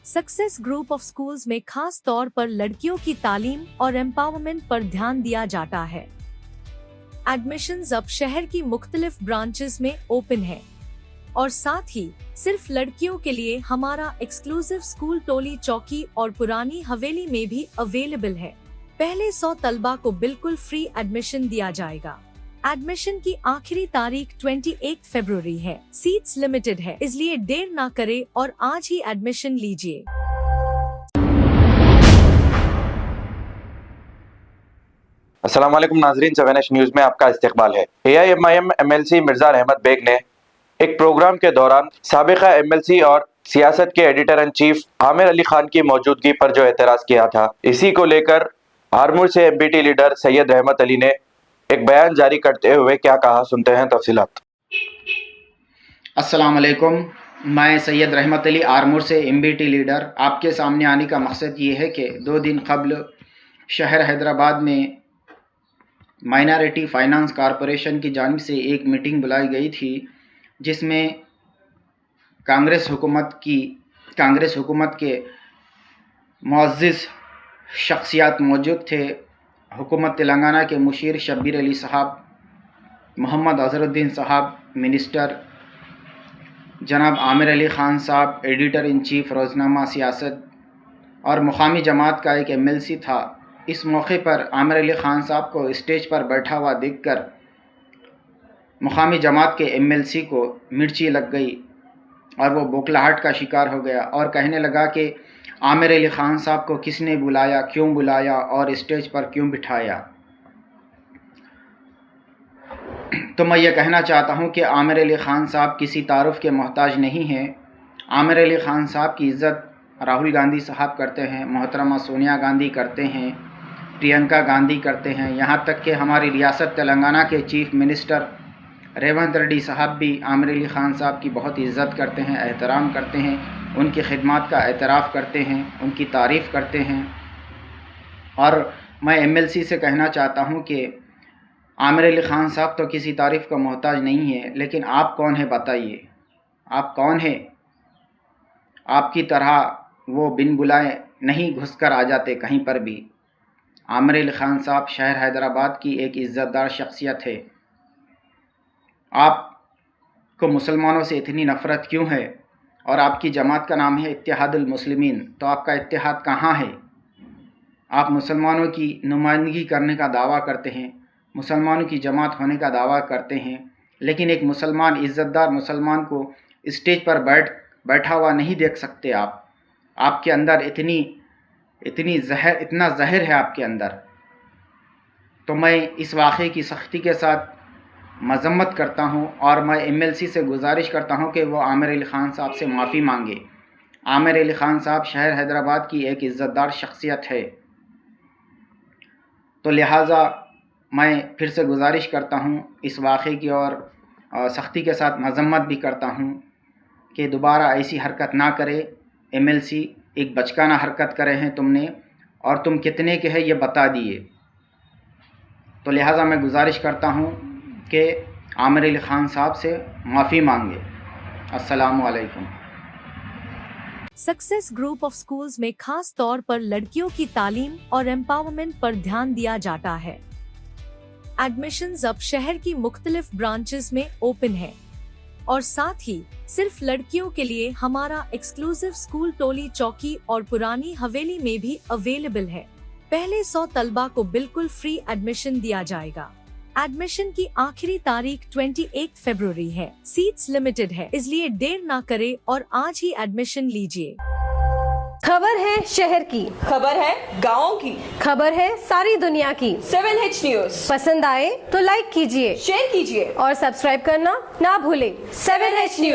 Success group of schools में खास तौर पर लड़कियों की तालीम और एम्पावरमेंट पर ध्यान दिया जाता है। एडमिशंस अब शहर की मुख्तलिफ ब्रांचेस में ओपन है और साथ ही सिर्फ लड़कियों के लिए हमारा एक्सक्लूसिव स्कूल टोली चौकी और पुरानी हवेली में भी अवेलेबल है। पहले 100 तलबा को बिल्कुल फ्री एडमिशन दिया जाएगा। एडमिशन की आखिरी तारीख 28 फरवरी है। सीट्स लिमिटेड है, इसलिए देर ना करें और आज ही एडमिशन लीजिए। अस्सलाम वालेकुम नाजरीन, 7H न्यूज़ में आपका इस्तकबाल है। AIMIM MLC मिर्जा रहमत बेग ने एक प्रोग्राम के दौरान साबिका MLC और सियासत के editor in chief Aamir Ali Khan की मौजूदगी पर जो एतराज़ किया था, इसी को लेकर आरमूर से MBT लीडर सैयद रहमत अली ने एक बयान जारी करते हुए क्या कहा, सुनते हैं तफसीलात। अस्सलाम वालेकुम, मैं सैयद रहमत अली आरमूर से MBT लीडर आपके सामने आने का मकसद ये है कि 2 दिन कबल शहर हैदराबाद में माइनॉरिटी फाइनेंस कॉरपोरेशन की जानिब से एक मीटिंग बुलाई गई थी, जिसमें कांग्रेस हुकूमत के मुअज़्ज़िज़ शख्सियात मौजूद थे। हुकूमत तेलंगाना के मुशीर शब्बीर अली साहब, मोहम्मद अज़हरुद्दीन साहब मिनिस्टर, जनाब आमिर अली ख़ान साहब एडिटर इन चीफ रोज़नामा सियासत और मुकामी जमात का एक MLC था। इस मौके पर आमिर अली ख़ान साहब को स्टेज पर बैठा हुआ देखकर मुकामी जमात के MLC को मिर्ची लग गई और वो बौखलाहट का शिकार हो गया और कहने लगा कि आमिर अली ख़ान साहब को किसने बुलाया, क्यों बुलाया और स्टेज पर क्यों बिठाया। तो मैं ये कहना चाहता हूँ कि आमिर अली ख़ान साहब किसी तारुफ़ के मोहताज नहीं हैं। आमिर अली ख़ान साहब की इज़्ज़त राहुल गांधी साहब करते हैं, मोहतरमा सोनिया गांधी करते हैं, प्रियंका गांधी करते हैं, यहाँ तक कि हमारी रियासत तेलंगाना के चीफ मिनिस्टर रेवंत रेड्डी साहब भी आमिर अली ख़ान साहब की बहुत इज़्ज़त करते हैं, एहतराम करते हैं, उनकी खिदमत का एतराफ़ करते हैं, उनकी तारीफ़ करते हैं। और मैं MLC से कहना चाहता हूँ कि आमिर अली ख़ान साहब तो किसी तारीफ़ का मोहताज नहीं है, लेकिन आप कौन है बताइए, आप कौन है? आपकी तरह वो बिन बुलाए नहीं घुसकर आ जाते कहीं पर भी। आमिर अली ख़ान साहब शहर हैदराबाद की एक इज़्ज़तदार शख्सियत है। आपको मुसलमानों से इतनी नफ़रत क्यों है? और आपकी जमात का नाम है इत्तेहादुल मुस्लिमीन, तो आपका इत्तेहाद कहाँ है? आप मुसलमानों की नुमाइंदगी करने का दावा करते हैं, मुसलमानों की जमात होने का दावा करते हैं, लेकिन एक मुसलमान, इज़्ज़तदार मुसलमान को स्टेज पर बैठा हुआ नहीं देख सकते आप। आपके अंदर इतना जहर है आपके अंदर। तो मैं इस वाक़े की सख्ती के साथ मज़म्मत करता हूँ और मैं MLC से गुजारिश करता हूँ कि वो आमिर अली ख़ान साहब से माफ़ी मांगे। आमिर अली ख़ान साहब शहर हैदराबाद की एक इज़्ज़तदार शख्सियत है। तो लिहाजा मैं फिर से गुजारिश करता हूँ इस वाक़े की और सख्ती के साथ मज़म्मत भी करता हूँ कि दोबारा ऐसी हरकत ना करे। MLC एक बचकाना हरकत करे हैं तुमने, और तुम कितने के हैं ये बता दिए। तो लिहाजा मैं गुजारिश करता हूँ कि आमिर अली ख़ान साहब से माफ़ी मांगे। अस्सलामु अलैकुम। सक्सेस ग्रुप ऑफ स्कूल्स में खास तौर पर लड़कियों की तालीम और एम्पावरमेंट पर ध्यान दिया जाता है। एडमिशंस अब शहर की मुख्तलिफ ब्रांचेस में ओपन है और साथ ही सिर्फ लड़कियों के लिए हमारा एक्सक्लूसिव स्कूल टोली चौकी और पुरानी हवेली में भी अवेलेबल है। पहले 100 तलबा को बिल्कुल फ्री एडमिशन दिया जाएगा। एडमिशन की आखिरी तारीख 28 फरवरी है। सीट्स लिमिटेड है, इसलिए देर ना करें और आज ही एडमिशन लीजिए। खबर है शहर की, खबर है गाँव की, खबर है सारी दुनिया की। 7H न्यूज़ पसंद आए तो लाइक कीजिए, शेयर कीजिए और सब्सक्राइब करना ना भूलें। 7H news.